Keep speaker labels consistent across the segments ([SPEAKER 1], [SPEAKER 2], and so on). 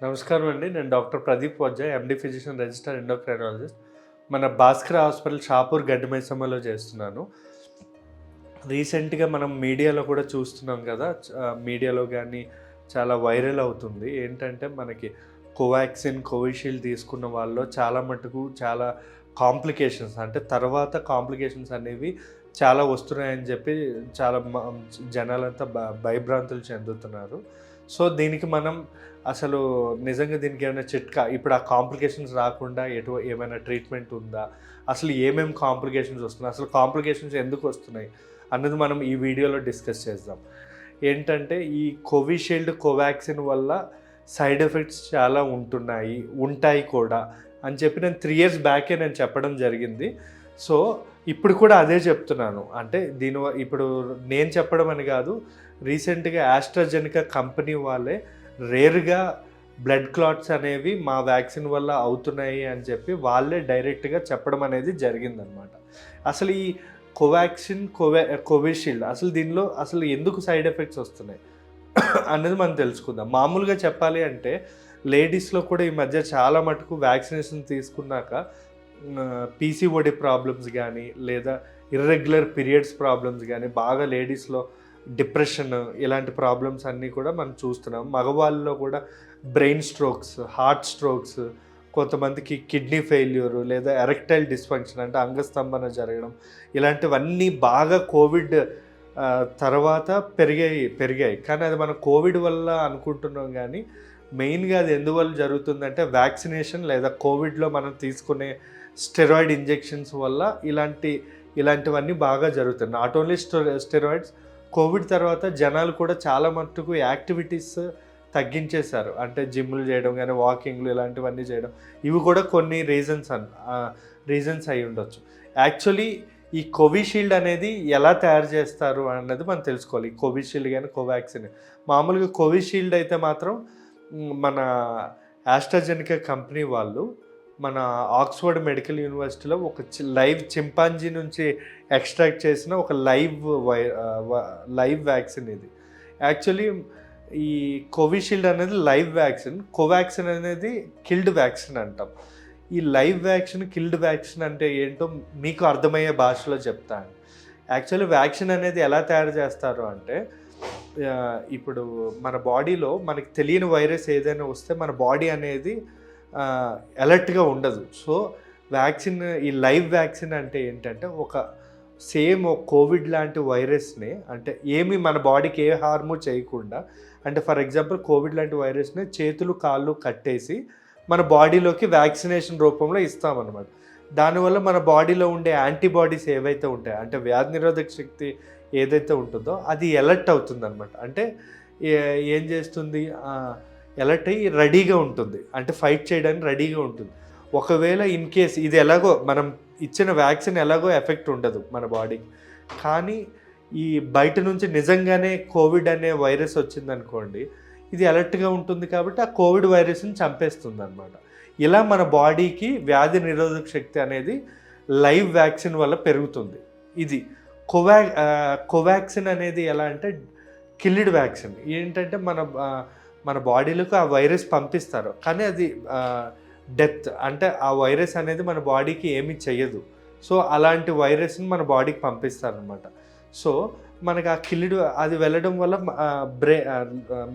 [SPEAKER 1] నమస్కారం అండి. నేను డాక్టర్ ప్రదీప్ వజ్జా, ఎండి ఫిజిషియన్, రిజిస్టర్డ్ ఎండోక్రైనాలజిస్ట్. మన భాస్కర్ హాస్పిటల్ షాపూర్ గడ్డిమైసమ్మలో చేస్తున్నాను. రీసెంట్గా మనం మీడియాలో కూడా చూస్తున్నాం కదా, మీడియాలో కానీ చాలా వైరల్ అవుతుంది. ఏంటంటే మనకి కోవాక్సిన్, కోవిషీల్డ్ తీసుకున్న వాళ్ళలో చాలా మటుకు చాలా కాంప్లికేషన్స్, అంటే తర్వాత కాంప్లికేషన్స్ అనేవి చాలా వస్తున్నాయని చెప్పి చాలా జనాలంతా భయభ్రాంతులు చెందుతున్నారు. సో దీనికి మనం అసలు నిజంగా దీనికి ఏమైనా చిట్కా, ఇప్పుడు ఆ కాంప్లికేషన్స్ రాకుండా ఏమైనా ట్రీట్మెంట్ ఉందా, అసలు ఏమేమి కాంప్లికేషన్స్ వస్తున్నాయి, అసలు కాంప్లికేషన్స్ ఎందుకు వస్తున్నాయి అన్నది మనం ఈ వీడియోలో డిస్కస్ చేద్దాం. ఏంటంటే ఈ కోవిషీల్డ్, కోవాక్సిన్ వల్ల సైడ్ ఎఫెక్ట్స్ చాలా ఉంటాయి కూడా అని చెప్పి నేను 3 years బ్యాకే నేను చెప్పడం జరిగింది. సో ఇప్పుడు కూడా అదే చెప్తున్నాను. అంటే ఇప్పుడు నేను చెప్పడం అని కాదు, రీసెంట్గా ఆస్ట్రాజెనికా కంపెనీ వాళ్ళే రేర్గా బ్లడ్ క్లాట్స్ అనేవి మా వ్యాక్సిన్ వల్ల అవుతున్నాయి అని చెప్పి వాళ్ళే డైరెక్ట్గా చెప్పడం అనేది జరిగిందనమాట. అసలు ఈ కోవాక్సిన్, కోవిషీల్డ్ అసలు దీనిలో అసలు ఎందుకు సైడ్ ఎఫెక్ట్స్ వస్తున్నాయి అనేది మనం తెలుసుకుందాం. మామూలుగా చెప్పాలి అంటే లేడీస్లో కూడా ఈ మధ్య చాలా మటుకు వ్యాక్సినేషన్ తీసుకున్నాక పీసీఓడి ప్రాబ్లమ్స్ కానీ లేదా ఇర్రెగ్యులర్ పీరియడ్స్ ప్రాబ్లమ్స్ కానీ, బాగా లేడీస్లో డిప్రెషన్, ఇలాంటి ప్రాబ్లమ్స్ అన్నీ కూడా మనం చూస్తున్నాం. మగవాళ్ళలో కూడా బ్రెయిన్ స్ట్రోక్స్, హార్ట్ స్ట్రోక్స్, కొంతమందికి కిడ్నీ ఫెయిల్యూర్ లేదా ఎరెక్టైల్ డిస్ఫంక్షన్ అంటే అంగస్తంభన జరగడం, ఇలాంటివన్నీ బాగా కోవిడ్ తర్వాత పెరిగాయి. కానీ అది మనం కోవిడ్ వల్ల అనుకుంటున్నాం, కానీ మెయిన్గా అది ఎందువల్ల జరుగుతుందంటే వ్యాక్సినేషన్ లేదా కోవిడ్లో మనం తీసుకునే స్టెరాయిడ్ ఇంజెక్షన్స్ వల్ల ఇలాంటివన్నీ బాగా జరుగుతాయి. నాట్ ఓన్లీ స్టెరాయిడ్స్, కోవిడ్ తర్వాత జనాలు కూడా చాలా మట్టుకు యాక్టివిటీస్ తగ్గించేశారు. అంటే జిమ్లు చేయడం కానీ, వాకింగ్లు ఇలాంటివన్నీ చేయడం, ఇవి కూడా కొన్ని రీజన్స్ అయి ఉండొచ్చు. యాక్చువల్లీ ఈ కోవిషీల్డ్ అనేది ఎలా తయారు చేస్తారు అన్నది మనం తెలుసుకోవాలి. ఈ కోవిషీల్డ్ కానీ కోవాక్సిన్, మామూలుగా కోవిషీల్డ్ అయితే మాత్రం మన ఆస్ట్రాజెనికా కంపెనీ వాళ్ళు మన ఆక్స్ఫర్డ్ మెడికల్ యూనివర్సిటీలో ఒక లైవ్ చింపాంజీ నుంచి ఎక్స్ట్రాక్ట్ చేసిన ఒక లైవ్ వ్యాక్సిన్ ఇది. యాక్చువల్లీ ఈ కోవిషీల్డ్ అనేది లైవ్ వ్యాక్సిన్, కోవాక్సిన్ అనేది కిల్డ్ వ్యాక్సిన్ అంటాం. ఈ లైవ్ వ్యాక్సిన్, కిల్డ్ వ్యాక్సిన్ అంటే ఏంటో మీకు అర్థమయ్యే భాషలో చెప్తాను. యాక్చువల్లీ వ్యాక్సిన్ అనేది ఎలా తయారు చేస్తారు అంటే, ఇప్పుడు మన బాడీలో మనకి తెలియని వైరస్ ఏదైనా వస్తే మన బాడీ అనేది అలర్ట్గా ఉండదు. సో వ్యాక్సిన్, ఈ లైవ్ వ్యాక్సిన్ అంటే ఏంటంటే ఒక కోవిడ్ లాంటి వైరస్ని, అంటే ఏమి మన బాడీకి ఏ హార్ము చేయకుండా, అంటే ఫర్ ఎగ్జాంపుల్ కోవిడ్ లాంటి వైరస్ని చేతులు కాళ్ళు కట్టేసి మన బాడీలోకి వ్యాక్సినేషన్ రూపంలో ఇస్తామన్నమాట. దానివల్ల మన బాడీలో ఉండే యాంటీబాడీస్ ఏవైతే ఉంటాయో, అంటే వ్యాధి నిరోధక శక్తి ఏదైతే ఉంటుందో అది ఎలర్ట్ అవుతుంది అనమాట. అంటే ఏం చేస్తుంది, ఎలర్ట్ అయ్యి రెడీగా ఉంటుంది, అంటే ఫైట్ చేయడానికి రెడీగా ఉంటుంది. ఒకవేళ ఇన్ కేస్ ఇది ఎలాగో మనం ఇచ్చిన వ్యాక్సిన్ ఎలాగో ఎఫెక్ట్ ఉండదు మన బాడీకి, కానీ ఈ బయట నుంచి నిజంగానే కోవిడ్ అనే వైరస్ వచ్చిందనుకోండి, ఇది అలర్ట్గా ఉంటుంది కాబట్టి ఆ కోవిడ్ వైరస్ని చంపేస్తుంది అనమాట. ఇలా మన బాడీకి వ్యాధి నిరోధక శక్తి అనేది లైవ్ వ్యాక్సిన్ వల్ల పెరుగుతుంది. ఇది కోవాక్సిన్ అనేది ఎలా అంటే కిల్డ్ వ్యాక్సిన్. ఏంటంటే మన బాడీలోకి ఆ వైరస్ పంపిస్తారు, కానీ అది డెత్, అంటే ఆ వైరస్ అనేది మన బాడీకి ఏమీ చెయ్యదు. సో అలాంటి వైరస్ని మన బాడీకి పంపిస్తారనమాట. సో మనకు ఆ కిల్డ్ అది వెళ్ళడం వల్ల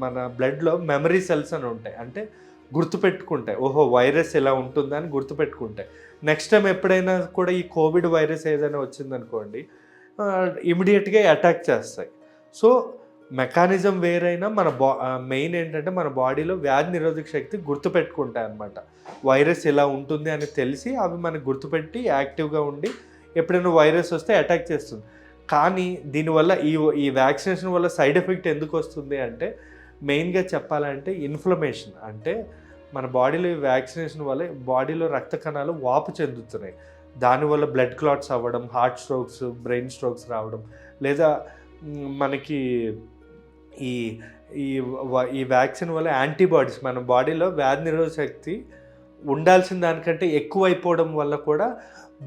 [SPEAKER 1] మన బ్లడ్లో మెమరీ సెల్స్ అని ఉంటాయి, అంటే గుర్తుపెట్టుకుంటాయి, ఓహో వైరస్ ఎలా ఉంటుందని గుర్తుపెట్టుకుంటాయి. నెక్స్ట్ టైం ఎప్పుడైనా కూడా ఈ కోవిడ్ వైరస్ ఏదైనా వచ్చిందనుకోండి, ఇమీడియట్గా అటాక్ చేస్తాయి. సో మెకానిజం వేరైనా మన మెయిన్ ఏంటంటే మన బాడీలో వ్యాధి నిరోధక శక్తి గుర్తుపెట్టుకుంటాయి అన్నమాట. వైరస్ ఎలా ఉంటుంది అని తెలిసి అవి మనకు గుర్తుపెట్టి యాక్టివ్గా ఉండి ఎప్పుడైనా వైరస్ వస్తే అటాక్ చేస్తుంది. కానీ దీనివల్ల ఈ వ్యాక్సినేషన్ వల్ల సైడ్ ఎఫెక్ట్ ఎందుకు వస్తుంది అంటే, మెయిన్గా చెప్పాలంటే ఇన్ఫ్లమేషన్. అంటే మన బాడీలో ఈ వ్యాక్సినేషన్ వల్ల బాడీలో రక్త కణాలు వాపు చెందుతున్నాయి. దానివల్ల బ్లడ్ క్లాట్స్ అవ్వడం, హార్ట్ స్ట్రోక్స్, బ్రెయిన్ స్ట్రోక్స్ రావడం, లేదా మనకి ఈ వ్యాక్సిన్ వల్ల యాంటీబాడీస్, మన బాడీలో వ్యాధి నిరోధక శక్తి ఉండాల్సిన దానికంటే ఎక్కువ అయిపోవడం వల్ల కూడా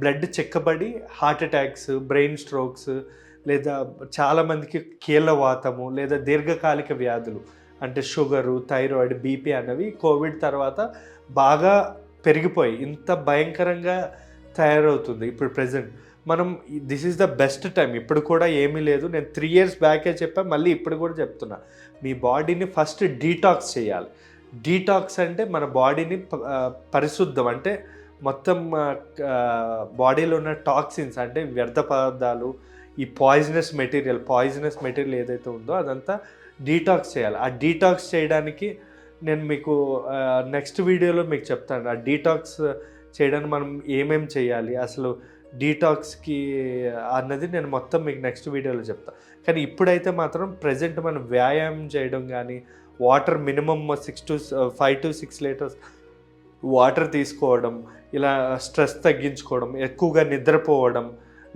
[SPEAKER 1] బ్లడ్ చెక్కబడి హార్ట్ అటాక్స్, బ్రెయిన్ స్ట్రోక్స్, లేదా చాలామందికి కీళ్ళ వాతము లేదా దీర్ఘకాలిక వ్యాధులు, అంటే షుగరు, థైరాయిడ్, బీపీ అనేవి కోవిడ్ తర్వాత బాగా పెరిగిపోయి ఇంత భయంకరంగా తయారవుతుంది ఇప్పుడు ప్రెజెంట్. మనం this is the best time. ఇప్పుడు కూడా ఏమీ లేదు, నేను 3 years బ్యాకే చెప్పా, మళ్ళీ ఇప్పుడు కూడా చెప్తున్నా, మీ బాడీని ఫస్ట్ డీటాక్స్ చేయాలి. డీటాక్స్ అంటే మన బాడీని పరిశుద్ధం అంటే మొత్తం బాడీలో ఉన్న టాక్సిన్స్ అంటే వ్యర్థ పదార్థాలు, ఈ పాయిజనస్ మెటీరియల్ ఏదైతే ఉందో అదంతా డీటాక్స్ చేయాలి. ఆ డీటాక్స్ చేయడానికి నేను మీకు నెక్స్ట్ వీడియోలో మీకు చెప్తాను. ఆ డీటాక్స్ చేయడానికి మనం ఏమేమి చేయాలి, అసలు డీటాక్స్కి అన్నది నేను మొత్తం మీకు నెక్స్ట్ వీడియోలో చెప్తాను. కానీ ఇప్పుడైతే మాత్రం ప్రజెంట్ మనం వ్యాయామం చేయడం కానీ, water minimum 5 to 6 litres water తీసుకోవడం, ఇలా స్ట్రెస్ తగ్గించుకోవడం, ఎక్కువగా నిద్రపోవడం,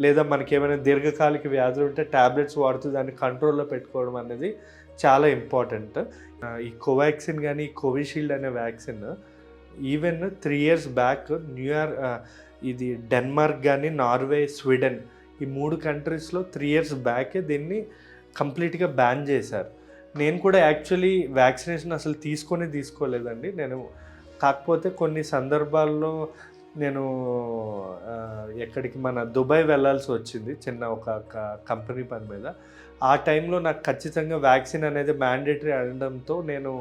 [SPEAKER 1] లేదా మనకి ఏమైనా దీర్ఘకాలిక వ్యాధులు ఉంటే ట్యాబ్లెట్స్ వాడుతూ దాన్ని కంట్రోల్లో పెట్టుకోవడం అనేది చాలా ఇంపార్టెంట్. ఈ కోవాక్సిన్ కానీ ఈ కోవిషీల్డ్ అనే వ్యాక్సిన్ ఈవెన్ 3 years బ్యాక్ ఇది డెన్మార్క్ కానీ, నార్వే, స్వీడన్ ఈ 3 కంట్రీస్లో 3 years బ్యాకే దీన్ని కంప్లీట్గా బ్యాన్ చేశారు. నేను కూడా యాక్చువల్లీ వ్యాక్సినేషన్ అసలు తీసుకోలేదండి. నేను కాకపోతే కొన్ని సందర్భాల్లో నేను ఎక్కడికి మన దుబాయ్ వెళ్ళాల్సి వచ్చింది చిన్న ఒక కంపెనీ పని మీద. ఆ టైంలో నాకు ఖచ్చితంగా వ్యాక్సిన్ అనేది మ్యాండేటరీ అనడంతో నేను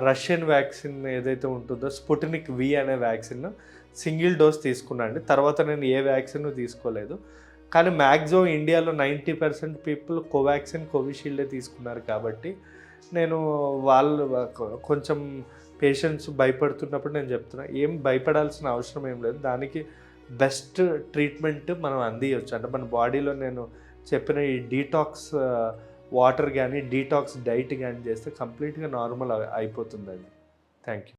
[SPEAKER 1] రష్యన్ వ్యాక్సిన్ ఏదైతే ఉంటుందో స్పుటనిక్ వి అనే వ్యాక్సిన్ సింగిల్ డోస్ తీసుకున్నాను అండి. తర్వాత నేను ఏ వ్యాక్సిన్ తీసుకోలేదు. కానీ మ్యాక్సిమం ఇండియాలో 90% పీపుల్ కోవాక్సిన్, కోవిషీల్డే తీసుకున్నారు. కాబట్టి నేను వాళ్ళు కొంచెం పేషెంట్స్ భయపడుతున్నప్పుడు నేను చెప్తున్నా, ఏం భయపడాల్సిన అవసరం ఏం లేదు. దానికి బెస్ట్ ట్రీట్మెంట్ మనం అందియచ్చు. అంటే మన బాడీలో నేను చెప్పిన ఈ డీటాక్స్ వాటర్ కానీ, డీటాక్స్ డైట్ కానీ చేస్తే కంప్లీట్గా నార్మల్ అయిపోతుంది అది. Thank you.